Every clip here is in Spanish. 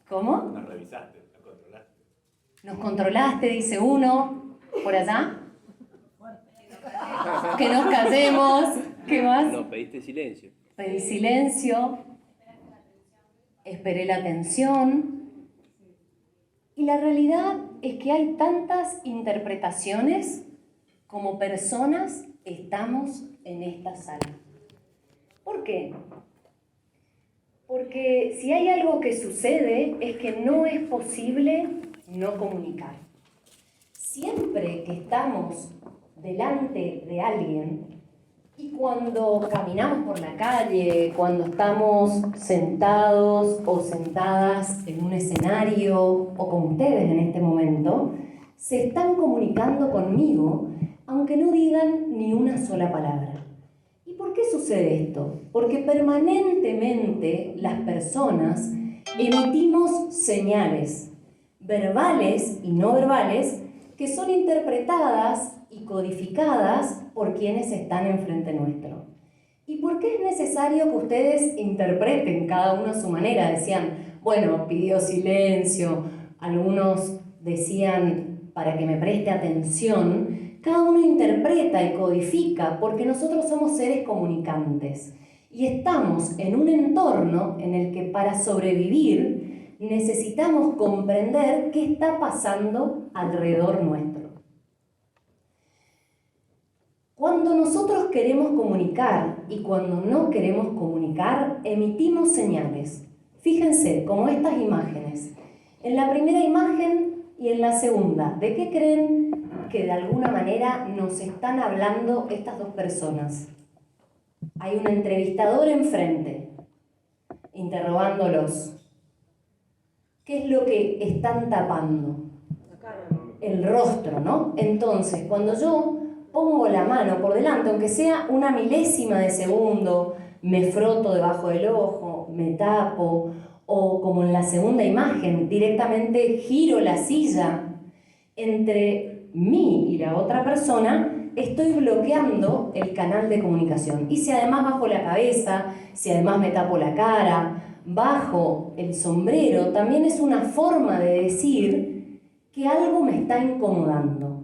¿Cómo? Nos revisaste, nos controlaste. Nos controlaste, dice uno, por allá. Que nos callemos. ¿Qué más? No, pediste silencio. Pedí silencio. Esperé la atención. Y la realidad es que hay tantas interpretaciones como personas estamos en esta sala. ¿Por qué? Porque si hay algo que sucede es que no es posible no comunicar. Siempre que estamos delante de alguien y cuando caminamos por la calle, cuando estamos sentados o sentadas en un escenario o con ustedes en este momento, se están comunicando conmigo aunque no digan ni una sola palabra. ¿Y por qué sucede esto? Porque permanentemente las personas emitimos señales verbales y no verbales que son interpretadas y codificadas por quienes están enfrente nuestro. ¿Y por qué es necesario que ustedes interpreten cada uno a su manera? Decían, bueno, pidió silencio, algunos decían para que me preste atención. Cada uno interpreta y codifica porque nosotros somos seres comunicantes y estamos en un entorno en el que para sobrevivir necesitamos comprender qué está pasando alrededor nuestro. Cuando nosotros queremos comunicar y cuando no queremos comunicar, emitimos señales. Fíjense, como estas imágenes. En la primera imagen y en la segunda, ¿de qué creen que de alguna manera nos están hablando estas dos personas? Hay un entrevistador enfrente, interrogándolos. ¿Qué es lo que están tapando? El rostro, ¿no? Entonces, cuando yo pongo la mano por delante, aunque sea una milésima de segundo, me froto debajo del ojo, me tapo, o como en la segunda imagen, directamente giro la silla entre mí y la otra persona, estoy bloqueando el canal de comunicación. Y si además bajo la cabeza, si además me tapo la cara, bajo el sombrero, también es una forma de decir que algo me está incomodando.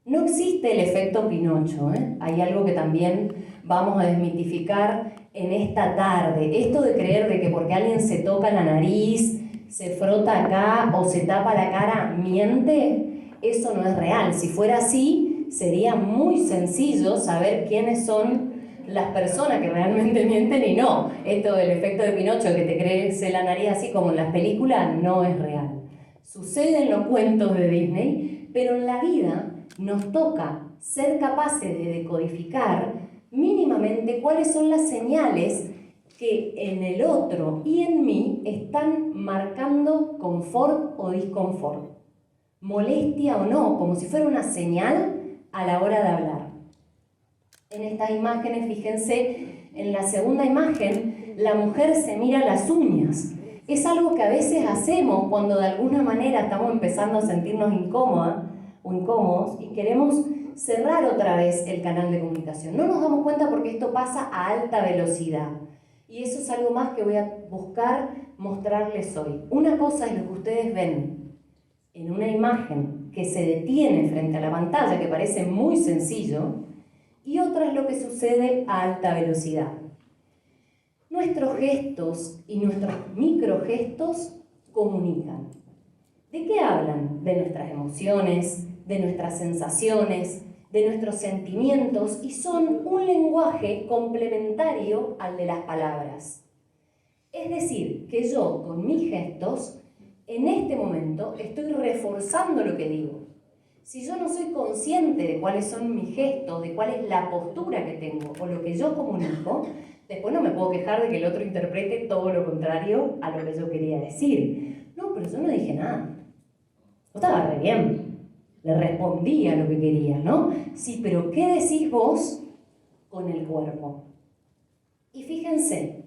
No existe el efecto Pinocho, ¿eh? Hay algo que también vamos a desmitificar en esta tarde. Esto de creer de que porque alguien se toca la nariz, se frota acá o se tapa la cara, miente, eso no es real. Si fuera así, sería muy sencillo saber quiénes son las personas que realmente mienten y no. Esto del efecto de Pinocho, que te crece la nariz así como en las películas, no es real. Sucede en los cuentos de Disney, pero en la vida nos toca ser capaces de decodificar mínimamente cuáles son las señales que en el otro y en mí están marcando confort o disconfort, molestia o no, como si fuera una señal a la hora de hablar. En estas imágenes, fíjense, en la segunda imagen, la mujer se mira las uñas. Es algo que a veces hacemos cuando de alguna manera estamos empezando a sentirnos incómodas o incómodos y queremos cerrar otra vez el canal de comunicación. No nos damos cuenta porque esto pasa a alta velocidad. Y eso es algo más que voy a buscar mostrarles hoy. Una cosa es lo que ustedes ven en una imagen que se detiene frente a la pantalla, que parece muy sencillo, y otra es lo que sucede a alta velocidad. Nuestros gestos y nuestros microgestos comunican. ¿De qué hablan? De nuestras emociones, de nuestras sensaciones, de nuestros sentimientos, y son un lenguaje complementario al de las palabras. Es decir, que yo con mis gestos, en este momento, estoy reforzando lo que digo. Si yo no soy consciente de cuáles son mis gestos, de cuál es la postura que tengo o lo que yo comunico, después no me puedo quejar de que el otro interprete todo lo contrario a lo que yo quería decir. No, pero yo no dije nada. Yo estaba re bien. Le respondía lo que quería, ¿no? Sí, pero ¿qué decís vos con el cuerpo? Y fíjense,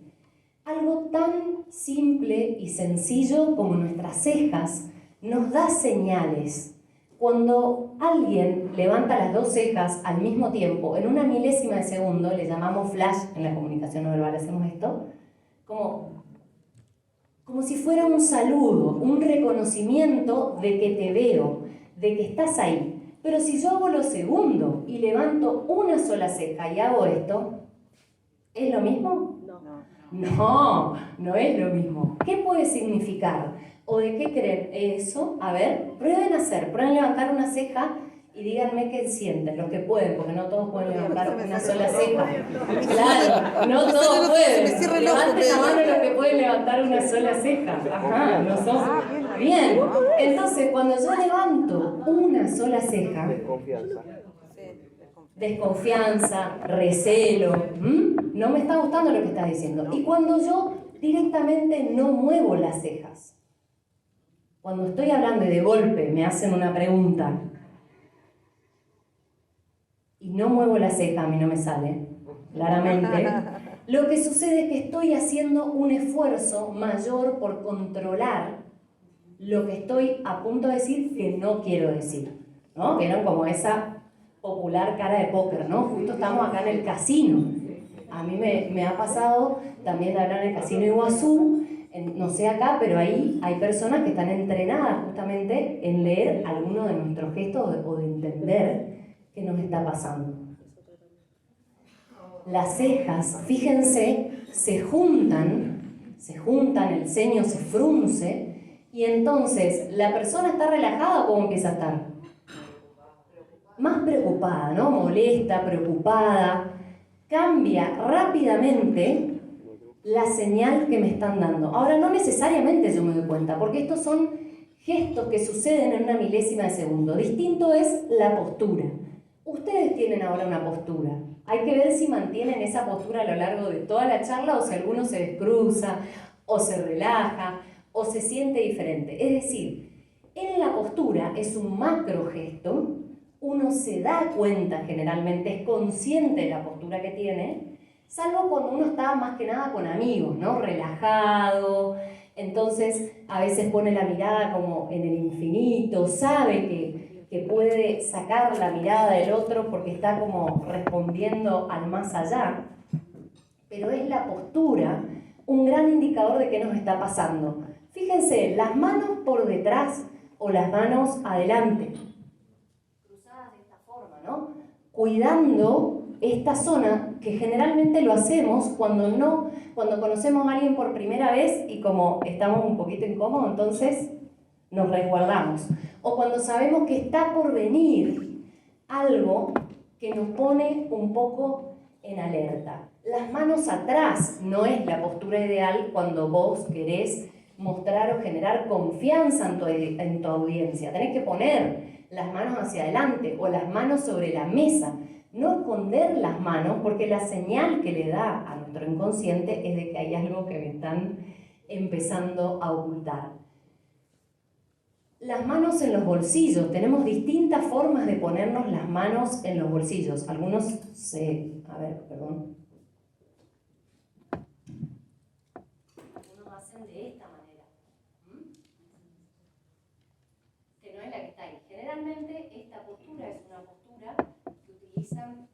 algo tan simple y sencillo como nuestras cejas nos da señales. Cuando alguien levanta las dos cejas al mismo tiempo, en una milésima de segundo, le llamamos flash en la comunicación no verbal, hacemos esto, como como si fuera un saludo, un reconocimiento de que te veo, de que estás ahí. Pero si yo hago lo segundo y levanto una sola ceja y hago esto, ¿es lo mismo? No, no es lo mismo. ¿Qué puede significar? ¿O de qué creen eso? A ver, prueben levantar una ceja y díganme qué sienten, los que pueden, porque no todos pueden levantar una sola ceja. Claro, no todos pueden. Levanten la mano los que pueden levantar una sola ceja. Ajá, no son. Bien, entonces cuando yo levanto una sola ceja, desconfianza, recelo, no me está gustando lo que estás diciendo. Y cuando yo directamente no muevo las cejas, cuando estoy hablando y de golpe me hacen una pregunta y no muevo la ceja, a mí no me sale, claramente, lo que sucede es que estoy haciendo un esfuerzo mayor por controlar lo que estoy a punto de decir que no quiero decir, ¿no? Vieron como esa popular cara de póker, ¿no? Justo estamos acá en el casino. A mí me ha pasado también de hablar en el casino Iguazú, no sé acá, pero ahí hay personas que están entrenadas justamente en leer algunos de nuestros gestos o de entender qué nos está pasando. Las cejas, fíjense, se juntan, el ceño se frunce, y entonces, ¿la persona está relajada o cómo empieza a estar? Más preocupada, ¿no? Molesta, preocupada. Cambia rápidamente la señal que me están dando. Ahora, no necesariamente yo me doy cuenta, porque estos son gestos que suceden en una milésima de segundo. Distinto es la postura. Ustedes tienen ahora una postura. Hay que ver si mantienen esa postura a lo largo de toda la charla o si alguno se descruza, o se relaja, o se siente diferente. Es decir, en la postura es un macro gesto, uno se da cuenta generalmente, es consciente de la postura que tiene, salvo cuando uno está más que nada con amigos, ¿no? Relajado, entonces a veces pone la mirada como en el infinito, sabe que puede sacar la mirada del otro porque está como respondiendo al más allá, pero es la postura un gran indicador de qué nos está pasando. Fíjense, las manos por detrás o las manos adelante, cruzadas de esta forma, ¿no? Cuidando esta zona que generalmente lo hacemos cuando conocemos a alguien por primera vez y como estamos un poquito incómodos, entonces nos resguardamos. O cuando sabemos que está por venir algo que nos pone un poco en alerta. Las manos atrás no es la postura ideal cuando vos querés mostrar o generar confianza en tu audiencia. Tenés que poner las manos hacia adelante o las manos sobre la mesa. No esconder las manos porque la señal que le da a nuestro inconsciente es de que hay algo que me están empezando a ocultar. Las manos en los bolsillos. Tenemos distintas formas de ponernos las manos en los bolsillos. Algunos Algunos hacen de esta manera. Que no es la que está ahí. Generalmente esta postura es una postura que utilizan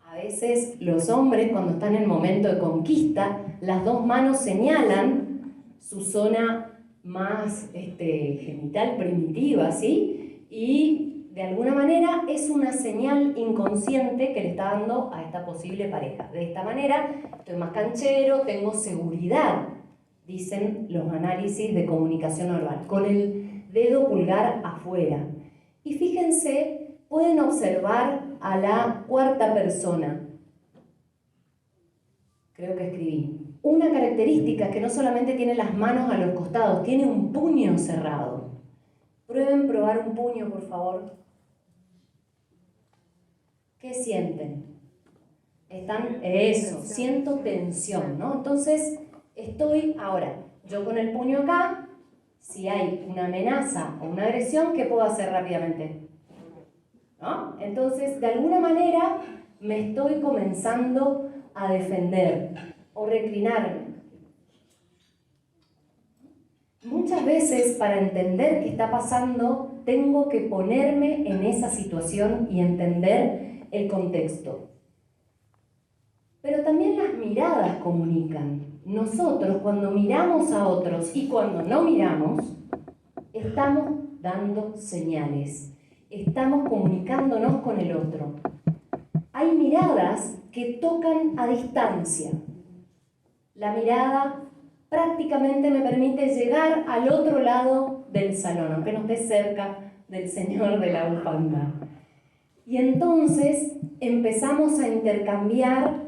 a veces los hombres cuando están en momento de conquista. Las dos manos señalan su zona más genital primitiva, ¿sí? Y de alguna manera es una señal inconsciente que le está dando a esta posible pareja. De esta manera estoy más canchero, tengo seguridad, dicen los análisis de comunicación no verbal, con el dedo pulgar afuera. Y fíjense, pueden observar a la cuarta persona. Creo que escribí. Una característica es que no solamente tiene las manos a los costados, tiene un puño cerrado. Prueben probar un puño, por favor. ¿Qué sienten? Siento tensión, ¿no? Entonces, estoy ahora, yo con el puño acá, si hay una amenaza o una agresión, ¿qué puedo hacer rápidamente? ¿No? Entonces, de alguna manera, me estoy comenzando a defender o reclinarme. Muchas veces para entender qué está pasando tengo que ponerme en esa situación y entender el contexto. Pero también las miradas comunican. nosotros cuando miramos a otros y cuando no miramos, estamos dando señales, estamos comunicándonos con el otro. Hay miradas que tocan a distancia. La mirada prácticamente me permite llegar al otro lado del salón, aunque no esté cerca del señor de la bufanda. Y entonces empezamos a intercambiar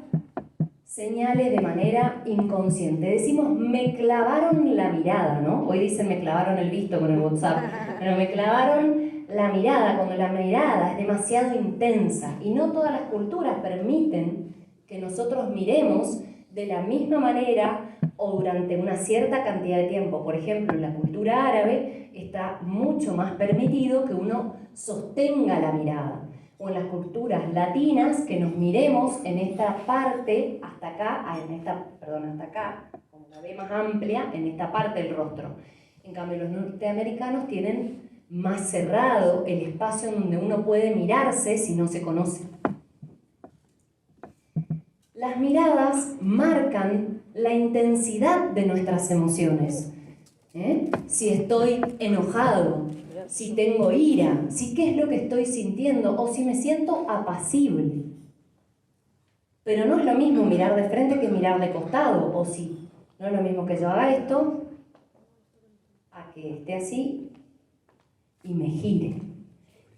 señales de manera inconsciente. Decimos, me clavaron la mirada, ¿no? Hoy dicen, me clavaron el visto con el WhatsApp, pero me clavaron la mirada, cuando la mirada es demasiado intensa. Y no todas las culturas permiten que nosotros miremos de la misma manera o durante una cierta cantidad de tiempo. Por ejemplo, en la cultura árabe está mucho más permitido que uno sostenga la mirada. O en las culturas latinas, que nos miremos en esta parte, hasta acá, hasta acá, como la ve más amplia, en esta parte del rostro. En cambio, los norteamericanos tienen más cerrado el espacio donde uno puede mirarse si no se conoce. Las miradas marcan la intensidad de nuestras emociones. Si estoy enojado, si tengo ira, si qué es lo que estoy sintiendo o si me siento apacible. Pero no es lo mismo mirar de frente que mirar de costado, o sí. No es lo mismo que yo haga esto a que esté así y me gire.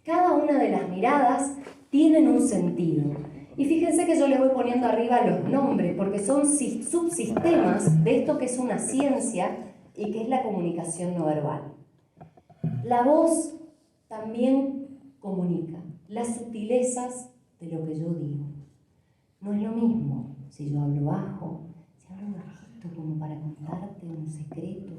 Cada una de las miradas tienen un sentido. Y fíjense que yo les voy poniendo arriba los nombres porque son subsistemas de esto que es una ciencia y que es la comunicación no verbal. La voz también comunica las sutilezas de lo que yo digo. No es lo mismo si yo hablo bajo, si hablo bajito como para contarte un secreto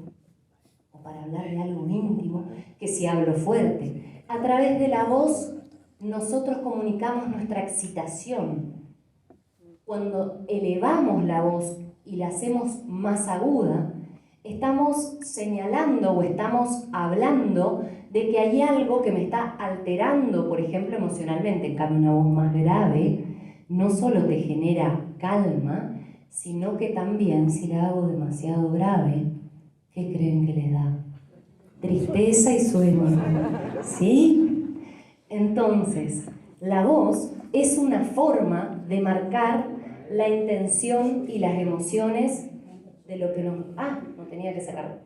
o para hablar de algo íntimo, que si hablo fuerte. A través de la voz nosotros comunicamos nuestra excitación. Cuando elevamos la voz y la hacemos más aguda, estamos señalando o estamos hablando de que hay algo que me está alterando, por ejemplo, emocionalmente. En cambio, una voz más grave no solo te genera calma, sino que también, si la hago demasiado grave, ¿qué creen que le da? Tristeza y sueño. ¿Sí? Entonces, la voz es una forma de marcar la intención y las emociones de lo que nos... no tenía que sacar.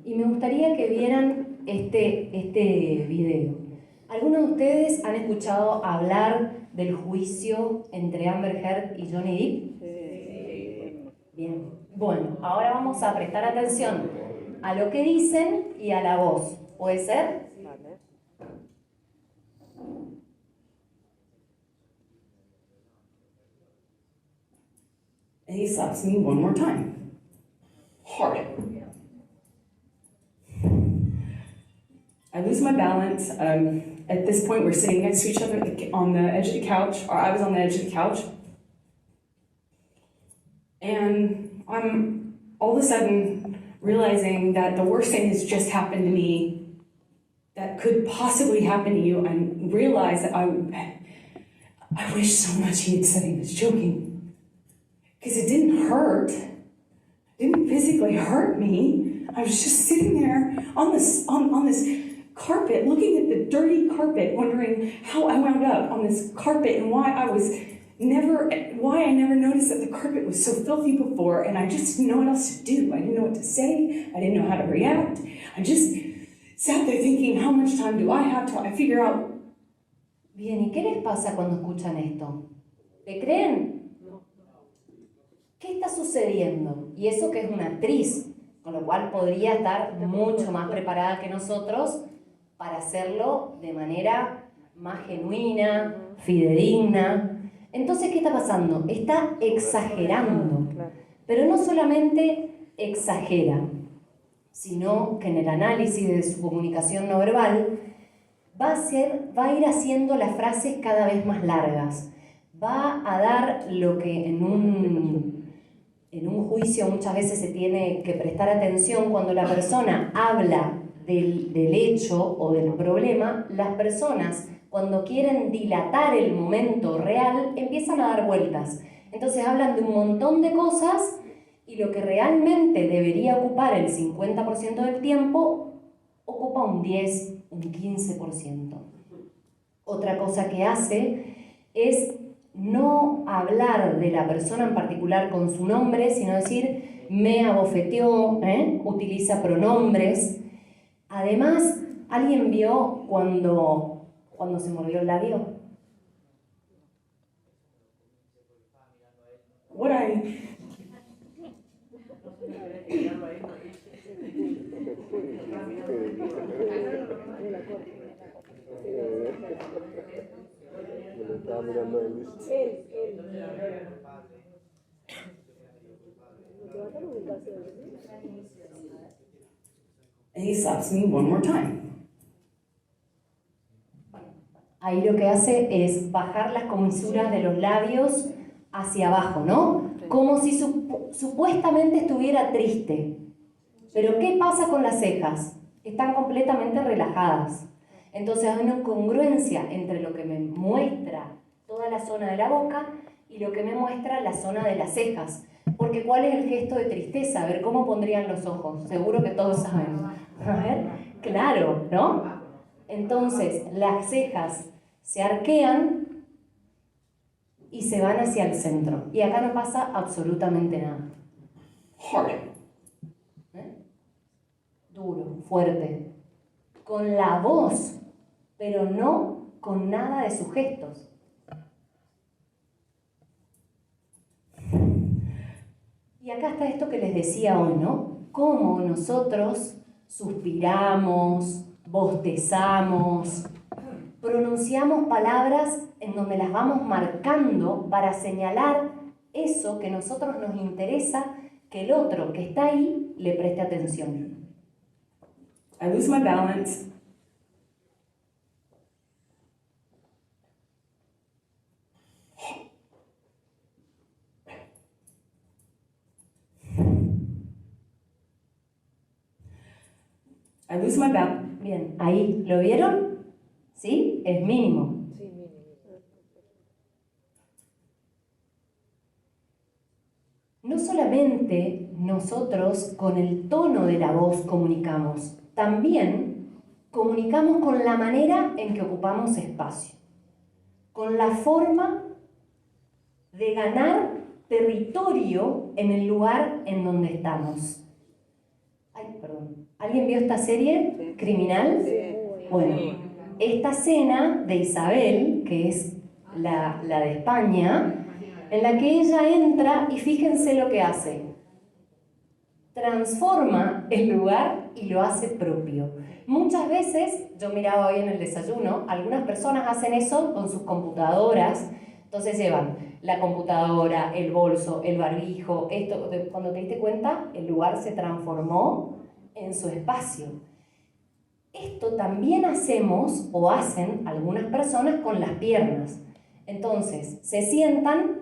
Y me gustaría que vieran este video. ¿Algunos de ustedes han escuchado hablar del juicio entre Amber Heard y Johnny Depp? Sí. Bien. Bueno, ahora vamos a prestar atención a lo que dicen y a la voz. ¿Puede ser? Vale. And he slaps me one more time. Hard. I lose my balance. At this point, we're sitting next to each other on the edge of the couch, or I was on the edge of the couch. And I'm all of a sudden realizing that the worst thing has just happened to me that could possibly happen to you, and realize that I wish so much he had said he was joking. Because it didn't hurt. It didn't physically hurt me. I was just sitting there on this carpet, looking at the dirty carpet, wondering how I wound up on this carpet and why I never noticed that the carpet was so filthy before, and I just didn't know what else to do. I didn't know what to say. I didn't know how to react. I just sat there thinking, how much time do I have till I figure out? Bien, ¿y qué les pasa cuando escuchan esto? ¿Le creen? ¿Qué está sucediendo? Y eso que es una actriz, con lo cual podría estar mucho más preparada que nosotros para hacerlo de manera más genuina, fidedigna. Entonces, ¿qué está pasando? Está exagerando, pero no solamente exagera, sino que en el análisis de su comunicación no verbal va a ir haciendo las frases cada vez más largas, va a dar lo que en en un juicio muchas veces se tiene que prestar atención cuando la persona habla del hecho o del problema. Las personas, cuando quieren dilatar el momento real, empiezan a dar vueltas. Entonces hablan de un montón de cosas y lo que realmente debería ocupar el 50% del tiempo ocupa un 10, un 15%. Otra cosa que hace es no hablar de la persona en particular con su nombre, sino decir me abofeteó, utiliza pronombres. Además, ¿alguien vio cuando se mordió el labio? What I And he slaps me one more time. Ahí lo que hace es bajar las comisuras de los labios hacia abajo, ¿no? Como si supuestamente estuviera triste. Pero ¿qué pasa con las cejas? Están completamente relajadas. Entonces hay una incongruencia entre lo que me muestra toda la zona de la boca y lo que me muestra la zona de las cejas. Porque ¿cuál es el gesto de tristeza? A ver, ¿cómo pondrían los ojos? Seguro que todos saben. A ver, claro, ¿no? Entonces, las cejas se arquean y se van hacia el centro. Y acá no pasa absolutamente nada. Hard. Duro, fuerte. Con la voz, pero no con nada de sus gestos. Y acá está esto que les decía hoy, ¿no? Cómo nosotros suspiramos, bostezamos, pronunciamos palabras en donde las vamos marcando para señalar eso que a nosotros nos interesa que el otro que está ahí le preste atención. I lose my balance. I lose my balance. Bien, ahí, ¿lo vieron? ¿Sí? Es mínimo. No solamente nosotros con el tono de la voz comunicamos, también comunicamos con la manera en que ocupamos espacio, con la forma de ganar territorio en el lugar en donde estamos. Ay, perdón. ¿Alguien vio esta serie? ¿Criminal? Bueno, esta escena de Isabel, que es la de España, en la que ella entra y fíjense lo que hace. Transforma el lugar y lo hace propio. Muchas veces, yo miraba hoy en el desayuno, algunas personas hacen eso con sus computadoras, entonces llevan la computadora, el bolso, el barbijo, esto, cuando te diste cuenta, el lugar se transformó en su espacio. Esto también hacemos o hacen algunas personas con las piernas. Entonces, se sientan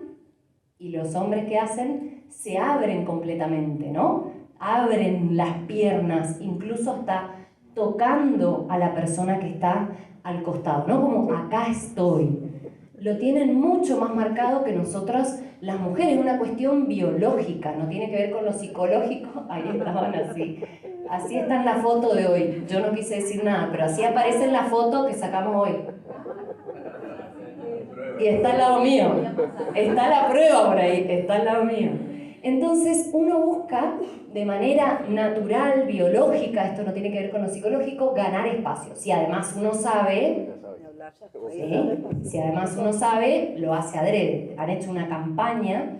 y los hombres que hacen se abren completamente, ¿no? Abren las piernas, incluso hasta tocando a la persona que está al costado, ¿no? Como acá estoy. Lo tienen mucho más marcado que nosotras las mujeres, una cuestión biológica, no tiene que ver con lo psicológico. Ahí estaban así. Así está en la foto de hoy. Yo no quise decir nada, pero así aparece en la foto que sacamos hoy. Y está al lado mío. Está la prueba por ahí, está al lado mío. Entonces uno busca de manera natural, biológica, esto no tiene que ver con lo psicológico, ganar espacio. Si además uno sabe, ¿sí? Si además uno sabe, lo hace adrede. Han hecho una campaña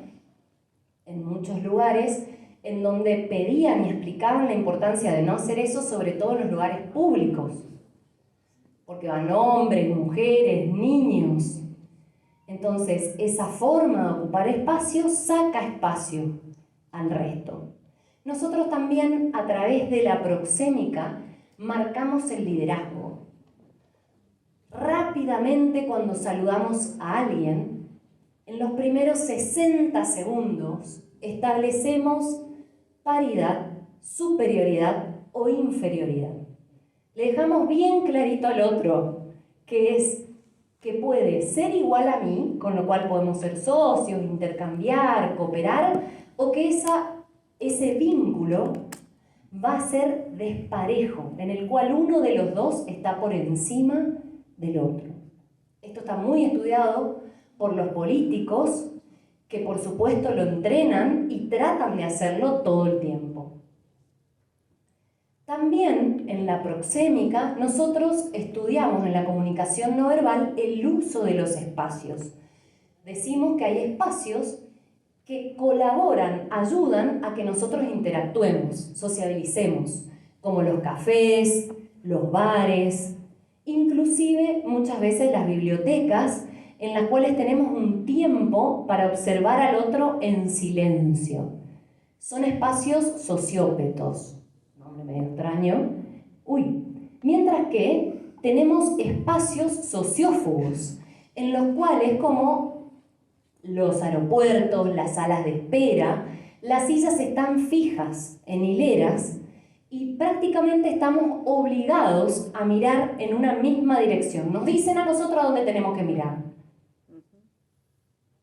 en muchos lugares en donde pedían y explicaban la importancia de no hacer eso, sobre todo en los lugares públicos. Porque van hombres, mujeres, niños. Entonces, esa forma de ocupar espacio saca espacio al resto. Nosotros también, a través de la proxémica, marcamos el liderazgo. Rápidamente, cuando saludamos a alguien, en los primeros 60 segundos, establecemos paridad, superioridad o inferioridad. Le dejamos bien clarito al otro que es que puede ser igual a mí, con lo cual podemos ser socios, intercambiar, cooperar, o que ese vínculo va a ser desparejo, en el cual uno de los dos está por encima del otro. Esto está muy estudiado por los políticos, que por supuesto lo entrenan y tratan de hacerlo todo el tiempo. También en la proxémica nosotros estudiamos en la comunicación no verbal el uso de los espacios. Decimos que hay espacios que colaboran, ayudan a que nosotros interactuemos, sociabilicemos, como los cafés, los bares, inclusive muchas veces las bibliotecas, en las cuales tenemos un tiempo para observar al otro en silencio. Son espacios sociópetos, nombre medio extraño. Mientras que tenemos espacios sociófugos, en los cuales, como los aeropuertos, las salas de espera, las sillas están fijas en hileras y prácticamente estamos obligados a mirar en una misma dirección. Nos dicen a nosotros a dónde tenemos que mirar.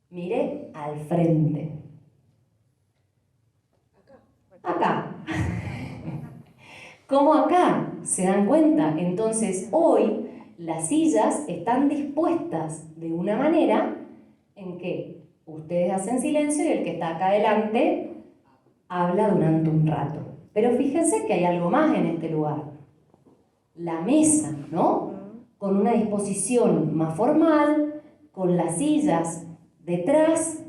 Mire al frente. Acá. ¿Cómo acá? ¿Se dan cuenta? Entonces hoy las sillas están dispuestas de una manera en que ustedes hacen silencio y el que está acá adelante habla durante un rato. Pero fíjense que hay algo más en este lugar. La mesa, ¿no? Con una disposición más formal, con las sillas detrás,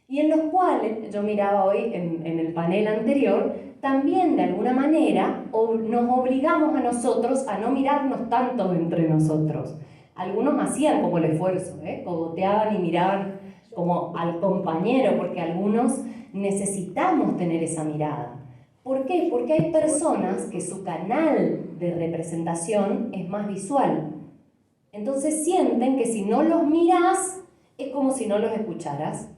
y en los cuales, yo miraba hoy en el panel anterior, también de alguna manera nos obligamos a nosotros a no mirarnos tanto entre nosotros. Algunos hacían como el esfuerzo, cogoteaban y miraban como al compañero, porque algunos necesitamos tener esa mirada. ¿Por qué? Porque hay personas que su canal de representación es más visual. Entonces sienten que si no los miras, es como si no los escucharas.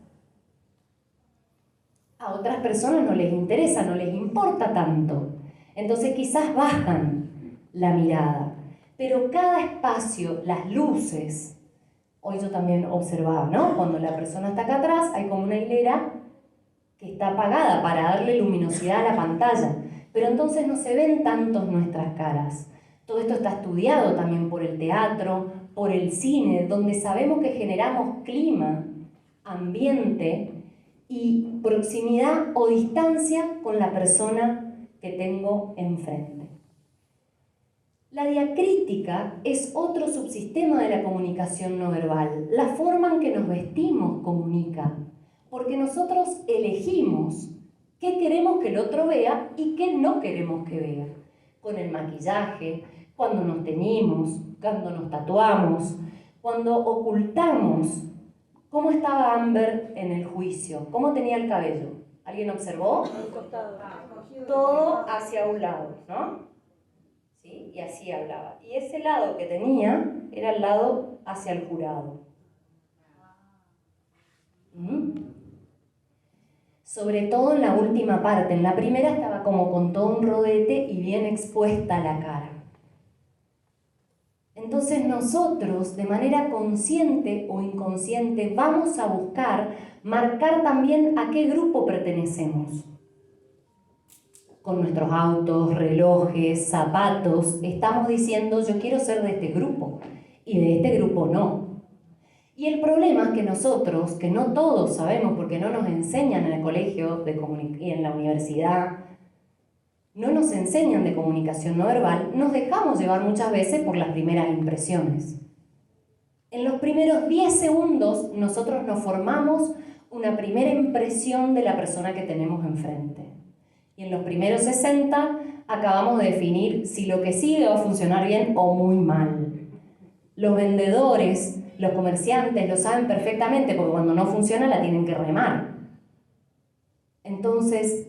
A otras personas no les interesa, no les importa tanto. Entonces quizás bajan la mirada. Pero cada espacio, las luces, hoy yo también observaba, ¿no? Cuando la persona está acá atrás, hay como una hilera que está apagada para darle luminosidad a la pantalla. Pero entonces no se ven tantos nuestras caras. Todo esto está estudiado también por el teatro, por el cine, donde sabemos que generamos clima, ambiente y proximidad o distancia con la persona que tengo enfrente. La diacrítica es otro subsistema de la comunicación no verbal. La forma en que nos vestimos comunica, porque nosotros elegimos qué queremos que el otro vea y qué no queremos que vea. Con el maquillaje, cuando nos teñimos, cuando nos tatuamos, cuando ocultamos. ¿Cómo estaba Amber en el juicio? ¿Cómo tenía el cabello? ¿Alguien observó? Todo hacia un lado, ¿no? ¿Sí? Y así hablaba. Y ese lado que tenía era el lado hacia el jurado. Sobre todo en la última parte. En la primera estaba como con todo un rodete y bien expuesta la cara. Entonces nosotros, de manera consciente o inconsciente, vamos a buscar marcar también a qué grupo pertenecemos. Con nuestros autos, relojes, zapatos, estamos diciendo yo quiero ser de este grupo y de este grupo no. Y el problema es que nosotros, que no todos sabemos porque no nos enseñan en el colegio y en la universidad, no nos enseñan de comunicación no verbal, nos dejamos llevar muchas veces por las primeras impresiones. En los primeros 10 segundos nosotros nos formamos una primera impresión de la persona que tenemos enfrente. Y en los primeros 60 acabamos de definir si lo que sigue va a funcionar bien o muy mal. Los vendedores, los comerciantes lo saben perfectamente porque cuando no funciona la tienen que remar. Entonces,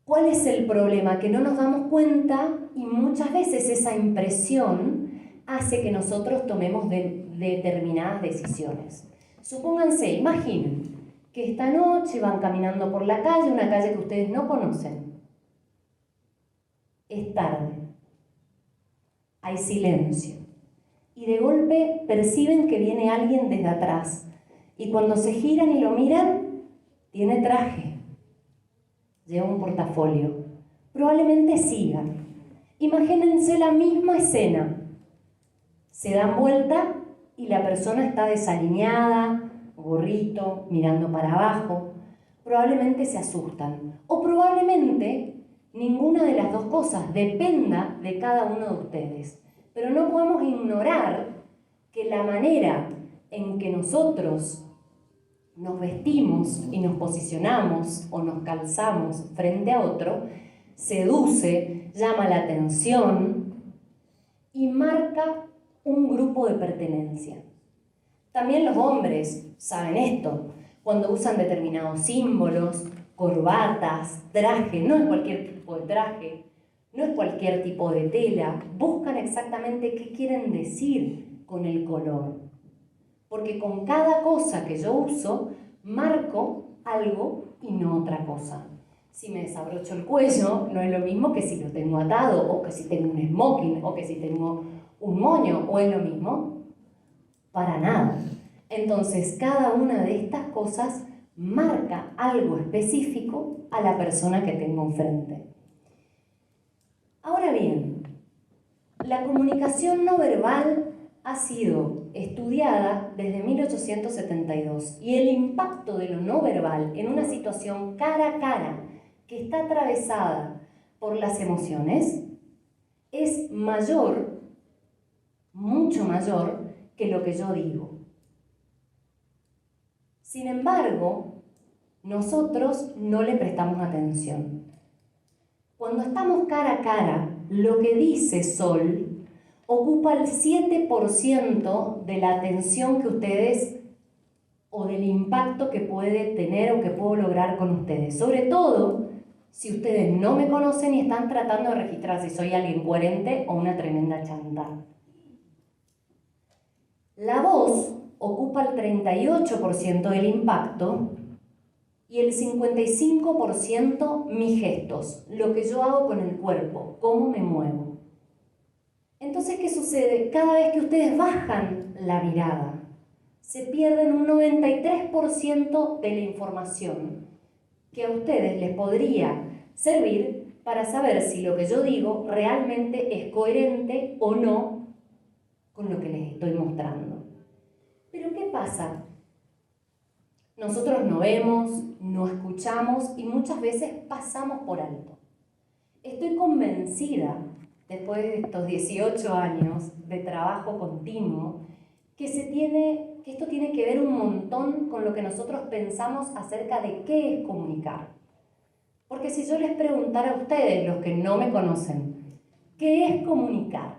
¿cuál es el problema? Que no nos damos cuenta y muchas veces esa impresión hace que nosotros tomemos determinadas decisiones. Supónganse, imaginen que esta noche van caminando por la calle, una calle que ustedes no conocen. Es tarde. Hay silencio. Y de golpe perciben que viene alguien desde atrás. Y cuando se giran y lo miran, tiene traje. Lleva un portafolio. Probablemente sigan. Imagínense la misma escena. Se dan vuelta y la persona está desalineada, gorrito, mirando para abajo. Probablemente se asustan. O probablemente ninguna de las dos cosas, dependa de cada uno de ustedes. Pero no podemos ignorar que la manera en que nosotros nos vestimos y nos posicionamos o nos calzamos frente a otro, seduce, llama la atención y marca un grupo de pertenencia. También los hombres saben esto, cuando usan determinados símbolos, corbatas, traje, no es cualquier tipo de traje, no es cualquier tipo de tela, buscan exactamente qué quieren decir con el color. Porque con cada cosa que yo uso, marco algo y no otra cosa. Si me desabrocho el cuello, no es lo mismo que si lo tengo atado, o que si tengo un smoking, o que si tengo un moño, ¿o es lo mismo? Para nada. Entonces, cada una de estas cosas marca algo específico a la persona que tengo enfrente. Ahora bien, la comunicación no verbal ha sido estudiada desde 1872 y el impacto de lo no verbal en una situación cara a cara que está atravesada por las emociones es mayor, mucho mayor que lo que yo digo. Sin embargo, nosotros no le prestamos atención. Cuando estamos cara a cara, lo que dice Sol ocupa el 7% de la atención que ustedes o del impacto que puede tener o que puedo lograr con ustedes. Sobre todo, si ustedes no me conocen y están tratando de registrar si soy alguien coherente o una tremenda chanta. La voz ocupa el 38% del impacto y el 55% mis gestos, lo que yo hago con el cuerpo, cómo me muevo. Entonces, ¿qué sucede? Cada vez que ustedes bajan la mirada, se pierden un 93% de la información que a ustedes les podría servir para saber si lo que yo digo realmente es coherente o no con lo que les estoy mostrando. Pero ¿qué pasa? Nosotros no vemos, no escuchamos y muchas veces pasamos por alto. Estoy convencida, después de estos 18 años de trabajo continuo, que esto tiene que ver un montón con lo que nosotros pensamos acerca de qué es comunicar. Porque si yo les preguntara a ustedes, los que no me conocen, ¿qué es comunicar?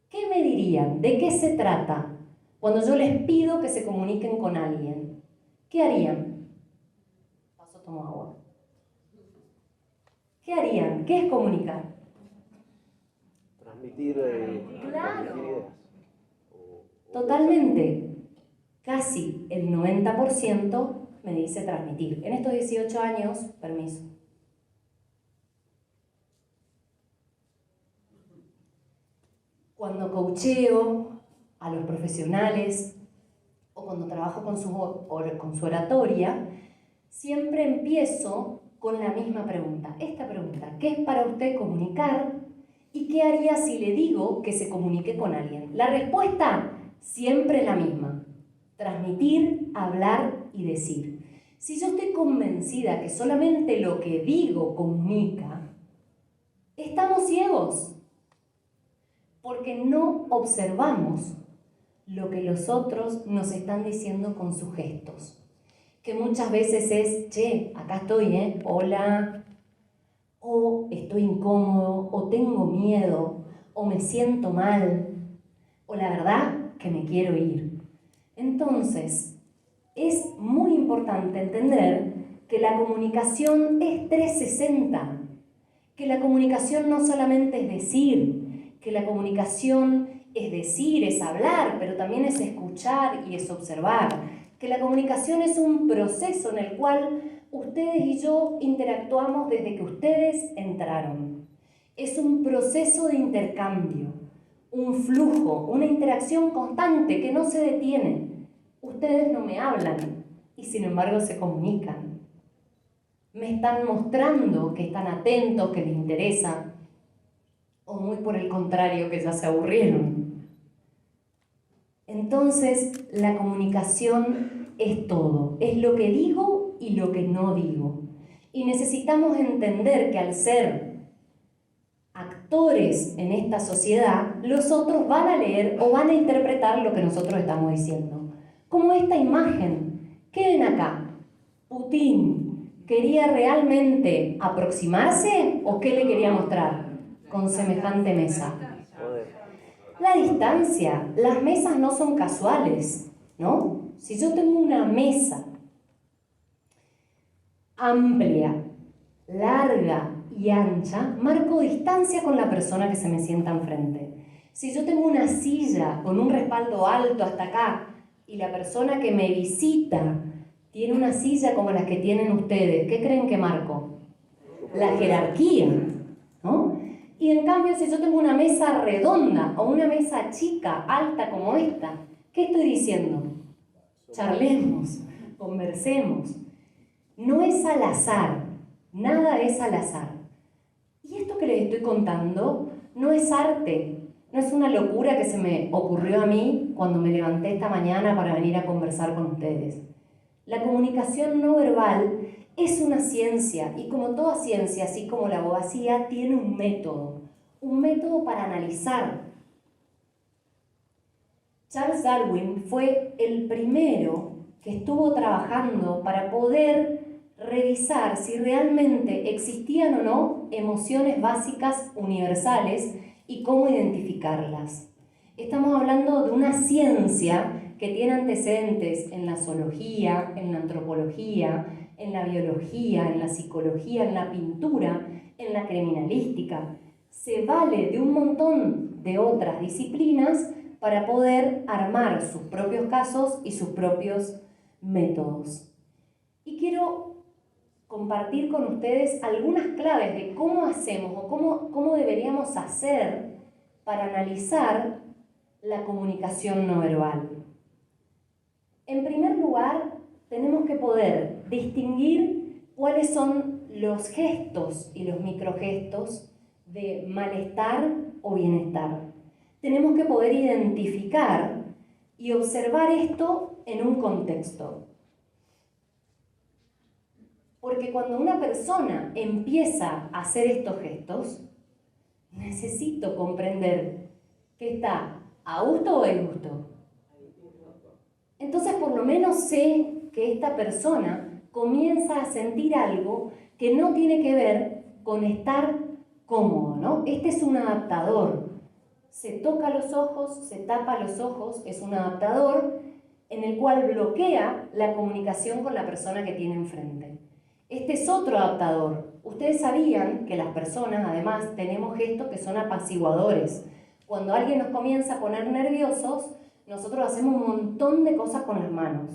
¿Qué me dirían? ¿De qué se trata? Cuando yo les pido que se comuniquen con alguien, ¿qué harían? Paso, tomo agua. ¿Qué harían? ¿Qué es comunicar? Transmitir, Claro. transmitir ideas. Totalmente. Casi el 90% me dice transmitir. En estos 18 años, permiso. Cuando coacheo a los profesionales o cuando trabajo con su oratoria, siempre empiezo con la misma pregunta. Esta pregunta, ¿qué es para usted comunicar? ¿Y qué haría si le digo que se comunique con alguien? La respuesta siempre es la misma. Transmitir, hablar y decir. Si yo estoy convencida que solamente lo que digo comunica, estamos ciegos. Porque no observamos lo que los otros nos están diciendo con sus gestos. Que muchas veces es, che, acá estoy, hola, o estoy incómodo, o tengo miedo, o me siento mal, o la verdad que me quiero ir. Entonces, es muy importante entender que la comunicación es 360, que la comunicación no solamente es decir, que la comunicación es decir, es hablar, pero también es escuchar y es observar, que la comunicación es un proceso en el cual ustedes y yo interactuamos desde que ustedes entraron. Es un proceso de intercambio, un flujo, una interacción constante que no se detiene. Ustedes no me hablan y sin embargo se comunican. Me están mostrando que están atentos, que les interesa, o muy por el contrario, que ya se aburrieron. Entonces, la comunicación es todo, es lo que digo y lo que no digo. Y necesitamos entender que al ser actores en esta sociedad, los otros van a leer o van a interpretar lo que nosotros estamos diciendo. Como esta imagen. ¿Qué ven acá? Putin, ¿quería realmente aproximarse o qué le quería mostrar con semejante mesa? La distancia, las mesas no son casuales, ¿no? Si yo tengo una mesa amplia, larga y ancha, marco distancia con la persona que se me sienta enfrente. Si yo tengo una silla con un respaldo alto hasta acá y la persona que me visita tiene una silla como las que tienen ustedes, ¿qué creen que marco? La jerarquía, ¿no? Y en cambio, si yo tengo una mesa redonda o una mesa chica, alta como esta, ¿qué estoy diciendo? Charlemos, conversemos. No es al azar, nada es al azar. Y esto que les estoy contando no es arte, no es una locura que se me ocurrió a mí cuando me levanté esta mañana para venir a conversar con ustedes. La comunicación no verbal es una ciencia y como toda ciencia, así como la abogacía, tiene un método para analizar. Charles Darwin fue el primero que estuvo trabajando para poder revisar si realmente existían o no emociones básicas universales y cómo identificarlas. Estamos hablando de una ciencia que tiene antecedentes en la zoología, en la antropología, en la biología, en la psicología, en la pintura, en la criminalística. Se vale de un montón de otras disciplinas para poder armar sus propios casos y sus propios métodos. Y quiero compartir con ustedes algunas claves de cómo hacemos o cómo deberíamos hacer para analizar la comunicación no verbal. En primer lugar, tenemos que poder distinguir cuáles son los gestos y los microgestos de malestar o bienestar. Tenemos que poder identificar y observar esto en un contexto. Porque cuando una persona empieza a hacer estos gestos, necesito comprender que está a gusto o a disgusto. Entonces, por lo menos sé que esta persona comienza a sentir algo que no tiene que ver con estar cómodo, ¿no? Este es un adaptador. Se toca los ojos, se tapa los ojos, es un adaptador en el cual bloquea la comunicación con la persona que tiene enfrente. Este es otro adaptador. Ustedes sabían que las personas, además, tenemos gestos que son apaciguadores. Cuando alguien nos comienza a poner nerviosos, nosotros hacemos un montón de cosas con las manos.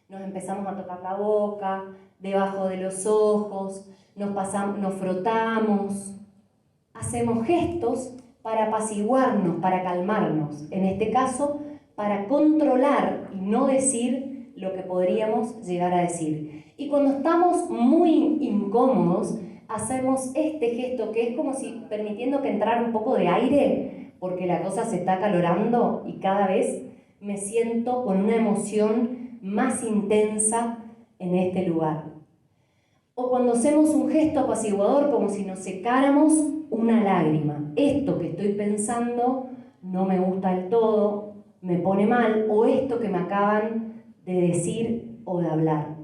Nos empezamos a tocar la boca, debajo de los ojos, nos frotamos. Hacemos gestos para apaciguarnos, para calmarnos. En este caso, para controlar y no decir lo que podríamos llegar a decir. Y cuando estamos muy incómodos, hacemos este gesto que es como si permitiendo que entrara un poco de aire, porque la cosa se está acalorando y cada vez me siento con una emoción más intensa en este lugar. O cuando hacemos un gesto apaciguador como si nos secáramos una lágrima. Esto que estoy pensando no me gusta del todo, me pone mal, o esto que me acaban de decir o de hablar.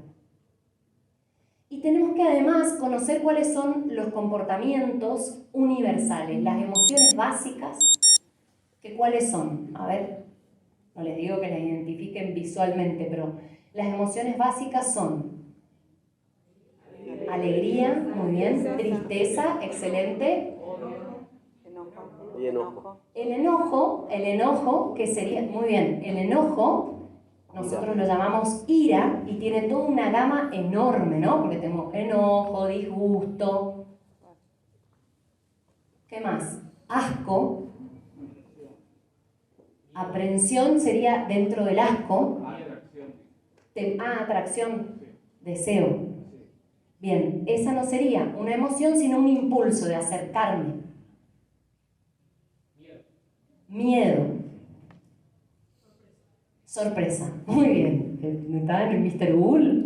Y tenemos que además conocer cuáles son los comportamientos universales, las emociones básicas, que cuáles son. A ver, no les digo que las identifiquen visualmente, pero las emociones básicas son alegría, muy bien, tristeza, excelente. Y enojo. El enojo, ¿qué sería? Muy bien, el enojo nosotros lo llamamos ira y tiene toda una gama enorme, ¿no? Porque tenemos enojo, disgusto. ¿Qué más? Asco. Aprensión sería dentro del asco. Atracción. Deseo. Bien, esa no sería una emoción, sino un impulso de acercarme. Miedo. Sorpresa. Muy bien. ¿Estaban en Mr. Google?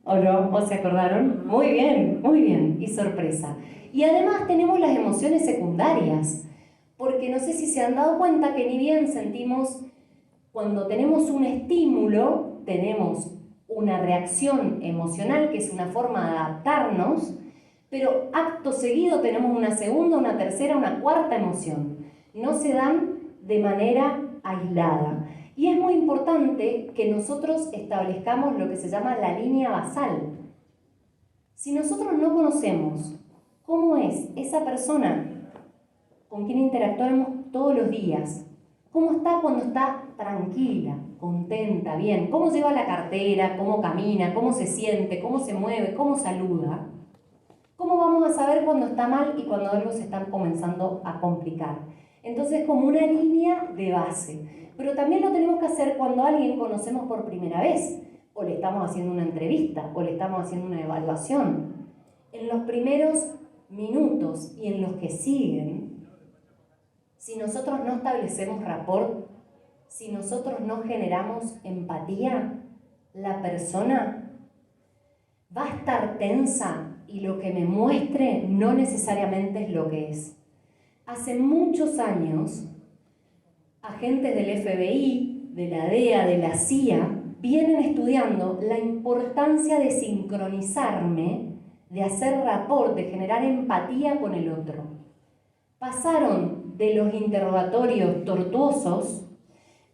¿O no? ¿O se acordaron? Muy bien, muy bien. Y sorpresa. Y además tenemos las emociones secundarias. Porque no sé si se han dado cuenta que ni bien sentimos, cuando tenemos un estímulo, tenemos una reacción emocional, que es una forma de adaptarnos, pero acto seguido tenemos una segunda, una tercera, una cuarta emoción. No se dan de manera aislada. Y es muy importante que nosotros establezcamos lo que se llama la línea basal. Si nosotros no conocemos cómo es esa persona con quien interactuamos todos los días, cómo está cuando está tranquila, contenta, bien, cómo lleva la cartera, cómo camina, cómo se siente, cómo se mueve, cómo saluda, ¿cómo vamos a saber cuando está mal y cuando algo se está comenzando a complicar? Entonces, como una línea de base. Pero también lo tenemos que hacer cuando a alguien conocemos por primera vez, o le estamos haciendo una entrevista, o le estamos haciendo una evaluación. En los primeros minutos y en los que siguen, si nosotros no establecemos rapport, si nosotros no generamos empatía, la persona va a estar tensa y lo que me muestre no necesariamente es lo que es. Hace muchos años, agentes del FBI, de la DEA, de la CIA, vienen estudiando la importancia de sincronizarme, de hacer rapport, de generar empatía con el otro. Pasaron de los interrogatorios tortuosos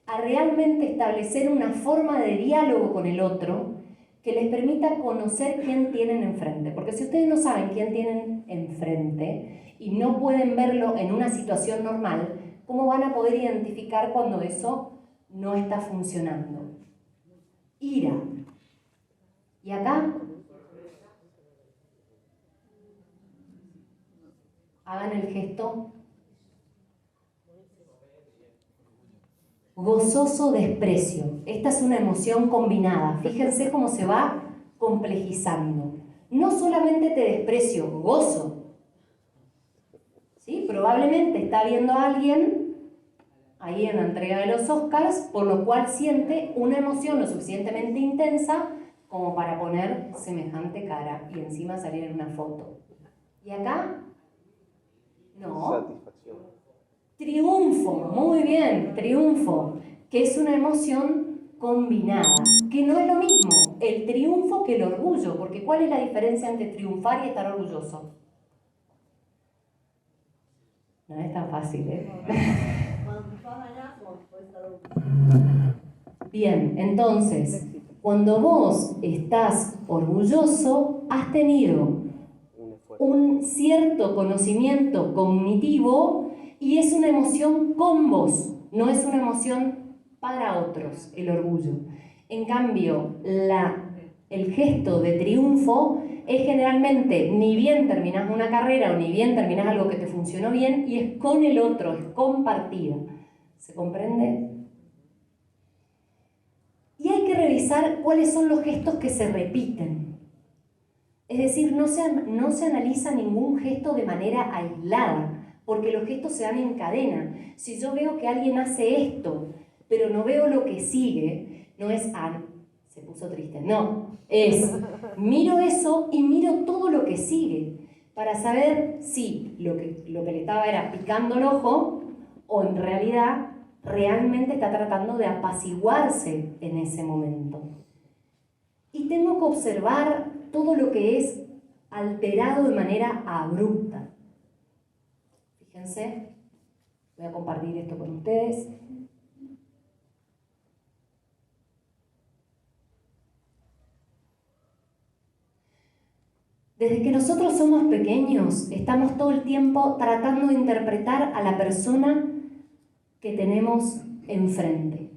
a realmente establecer una forma de diálogo con el otro que les permita conocer quién tienen enfrente. Porque si ustedes no saben quién tienen enfrente y no pueden verlo en una situación normal, ¿cómo van a poder identificar cuando eso no está funcionando? Ira. Y acá, hagan el gesto. Gozoso desprecio. Esta es una emoción combinada. Fíjense cómo se va complejizando. No solamente te desprecio, gozo. ¿Sí? Probablemente está viendo a alguien ahí en la entrega de los Oscars, por lo cual siente una emoción lo suficientemente intensa como para poner semejante cara y encima salir en una foto. ¿Y acá? No. Satisfacción. Triunfo, muy bien, triunfo, que es una emoción combinada, que no es lo mismo el triunfo que el orgullo, porque ¿cuál es la diferencia entre triunfar y estar orgulloso? No es tan fácil, ¿eh? Bien, entonces, cuando vos estás orgulloso, has tenido un cierto conocimiento cognitivo y es una emoción con vos, no es una emoción para otros, el orgullo. En cambio, el gesto de triunfo es generalmente ni bien terminás una carrera o ni bien terminás algo que te funcionó bien y es con el otro, es compartida. ¿Se comprende? Y hay que revisar cuáles son los gestos que se repiten. Es decir, no se analiza ningún gesto de manera aislada, porque los gestos se dan en cadena. Si yo veo que alguien hace esto, pero no veo lo que sigue, no es, se puso triste, no, es, miro eso y miro todo lo que sigue, para saber si lo que le estaba era picando el ojo, o en realidad, realmente está tratando de apaciguarse en ese momento. Y tengo que observar todo lo que es alterado de manera abrupta. Fíjense, voy a compartir esto con ustedes. Desde que nosotros somos pequeños, estamos todo el tiempo tratando de interpretar a la persona que tenemos enfrente.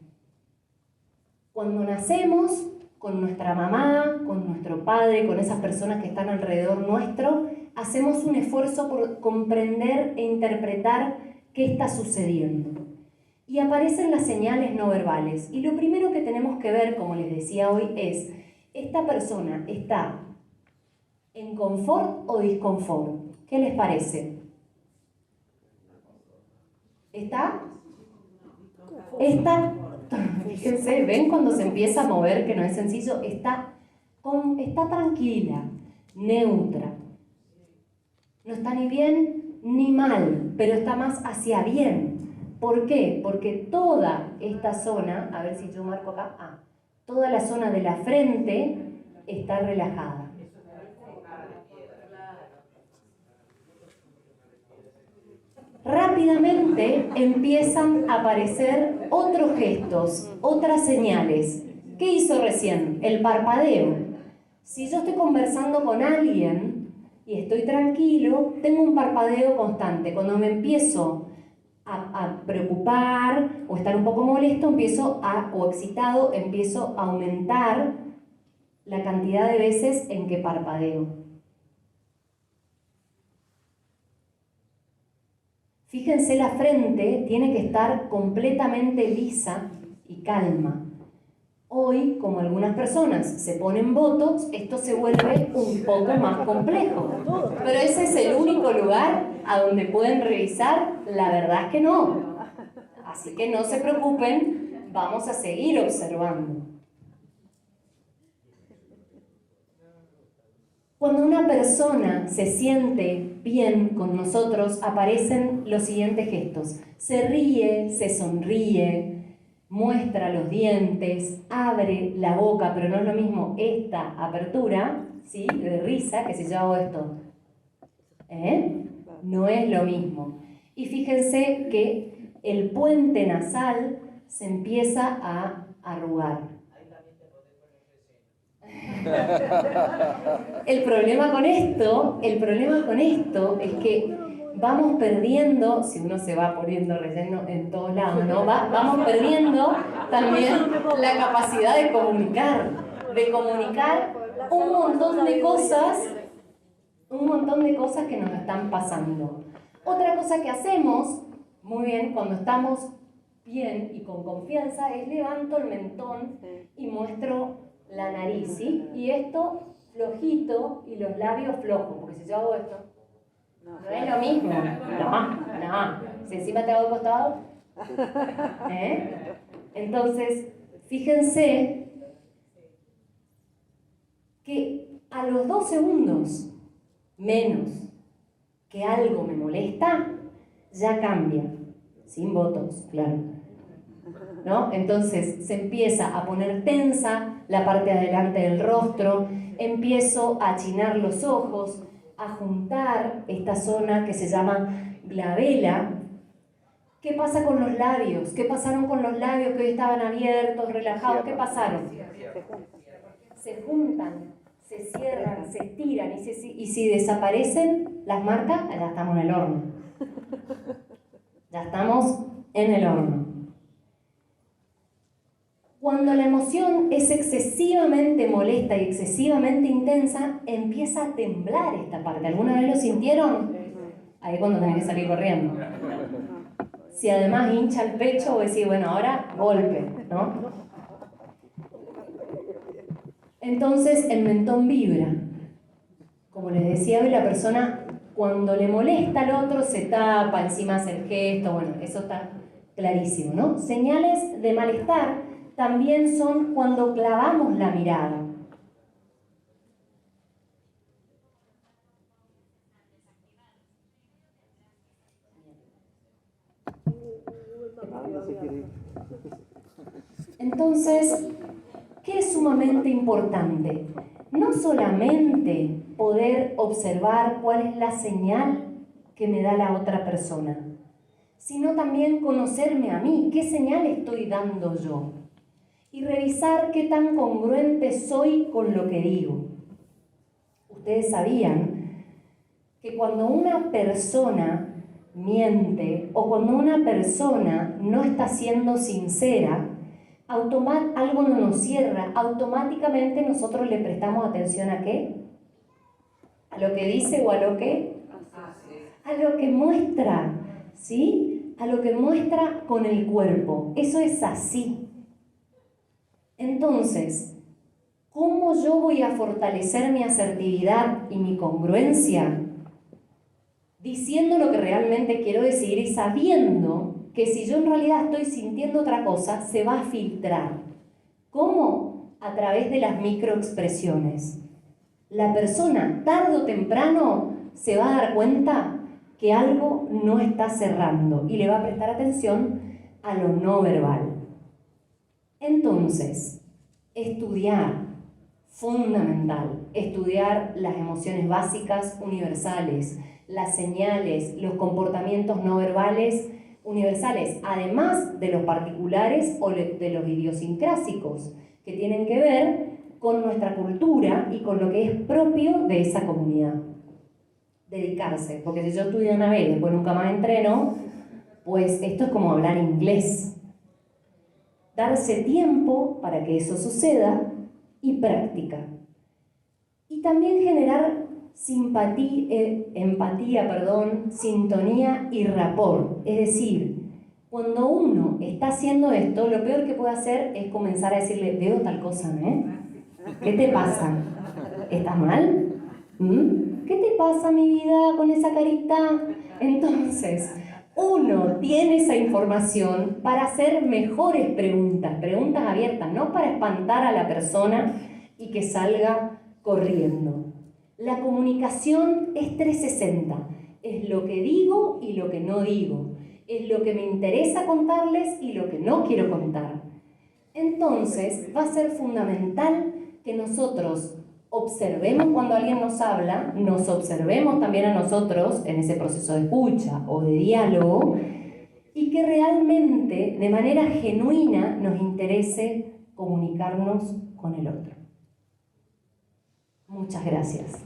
Cuando nacemos, con nuestra mamá, con nuestro padre, con esas personas que están alrededor nuestro, hacemos un esfuerzo por comprender e interpretar qué está sucediendo. Y aparecen las señales no verbales. Y lo primero que tenemos que ver, como les decía hoy, es, ¿esta persona está en confort o disconfort? ¿Qué les parece? ¿Está? Fíjense, ven cuando se empieza a mover, que no es sencillo, está tranquila, neutra. No está ni bien ni mal, pero está más hacia bien. ¿Por qué? Porque toda esta zona, a ver si yo marco acá, toda la zona de la frente está relajada. Rápidamente empiezan a aparecer otros gestos, otras señales. ¿Qué hizo recién? El parpadeo. Si yo estoy conversando con alguien y estoy tranquilo, tengo un parpadeo constante. Cuando me empiezo a preocupar o estar un poco molesto, o excitado, empiezo a aumentar la cantidad de veces en que parpadeo. Fíjense, la frente tiene que estar completamente lisa y calma. Hoy, como algunas personas se ponen botox, esto se vuelve un poco más complejo. Pero ese es el único lugar a donde pueden revisar. La verdad es que no. Así que no se preocupen, vamos a seguir observando. Cuando una persona se siente bien con nosotros, aparecen los siguientes gestos. Se ríe, se sonríe, muestra los dientes, abre la boca, pero no es lo mismo esta apertura, ¿sí?, de risa, que si yo hago esto. No es lo mismo. Y fíjense que el puente nasal se empieza a arrugar. El problema con esto es que vamos perdiendo, si uno se va poniendo relleno en todos lados, ¿no? Vamos perdiendo también la capacidad de comunicar un montón de cosas que nos están pasando. Otra cosa que hacemos muy bien cuando estamos bien y con confianza es levanto el mentón y muestro la nariz, ¿sí? Y esto flojito y los labios flojos, porque si yo hago esto, no es lo mismo. No. Si encima te hago de costado, Entonces, fíjense que a los 2 segundos menos que algo me molesta, ya cambia. Sin botox, claro. ¿No? Entonces se empieza a poner tensa la parte de adelante del rostro, empiezo a achinar los ojos, a juntar esta zona que se llama glabela. ¿Qué pasa con los labios? ¿Qué pasaron con los labios que hoy estaban abiertos, relajados? ¿Qué pasaron? Se juntan, se cierran, se estiran y si desaparecen las marcas, ya estamos en el horno. Ya estamos en el horno. Cuando la emoción es excesivamente molesta y excesivamente intensa, empieza a temblar esta parte. ¿Alguna vez lo sintieron? Ahí cuando tenés que salir corriendo. Si además hincha el pecho, vos decís, bueno, ahora golpe, ¿no? Entonces el mentón vibra. Como les decía hoy, la persona cuando le molesta al otro se tapa, encima hace el gesto, bueno, eso está clarísimo, ¿no? Señales de malestar también son cuando clavamos la mirada. Entonces, ¿qué es sumamente importante? No solamente poder observar cuál es la señal que me da la otra persona, sino también conocerme a mí, qué señal estoy dando yo, y revisar qué tan congruente soy con lo que digo. Ustedes sabían que cuando una persona miente o cuando una persona no está siendo sincera, algo no nos cierra, automáticamente nosotros le prestamos atención ¿a qué? ¿A lo que dice o a lo que? A lo que muestra, ¿sí? A lo que muestra con el cuerpo. Eso es así. Entonces, ¿cómo yo voy a fortalecer mi asertividad y mi congruencia? Diciendo lo que realmente quiero decir y sabiendo que si yo en realidad estoy sintiendo otra cosa, se va a filtrar. ¿Cómo? A través de las microexpresiones. La persona, tarde o temprano, se va a dar cuenta que algo no está cerrando y le va a prestar atención a lo no verbal. Entonces, estudiar, fundamental, estudiar las emociones básicas universales, las señales, los comportamientos no verbales universales, además de los particulares o de los idiosincrásicos, que tienen que ver con nuestra cultura y con lo que es propio de esa comunidad. Dedicarse, porque si yo estudio una vez y después nunca más entreno, pues esto es como hablar inglés. Darse tiempo para que eso suceda y práctica. Y también generar empatía, sintonía y rapport. Es decir, cuando uno está haciendo esto, lo peor que puede hacer es comenzar a decirle, veo tal cosa, ¿eh? ¿Qué te pasa? ¿Estás mal? ¿Qué te pasa, mi vida, con esa carita? Entonces, uno tiene esa información para hacer mejores preguntas abiertas, no para espantar a la persona y que salga corriendo. La comunicación es 360, es lo que digo y lo que no digo, es lo que me interesa contarles y lo que no quiero contar. Entonces, va a ser fundamental que nosotros observemos cuando alguien nos habla, nos observemos también a nosotros en ese proceso de escucha o de diálogo y que realmente, de manera genuina, nos interese comunicarnos con el otro. Muchas gracias.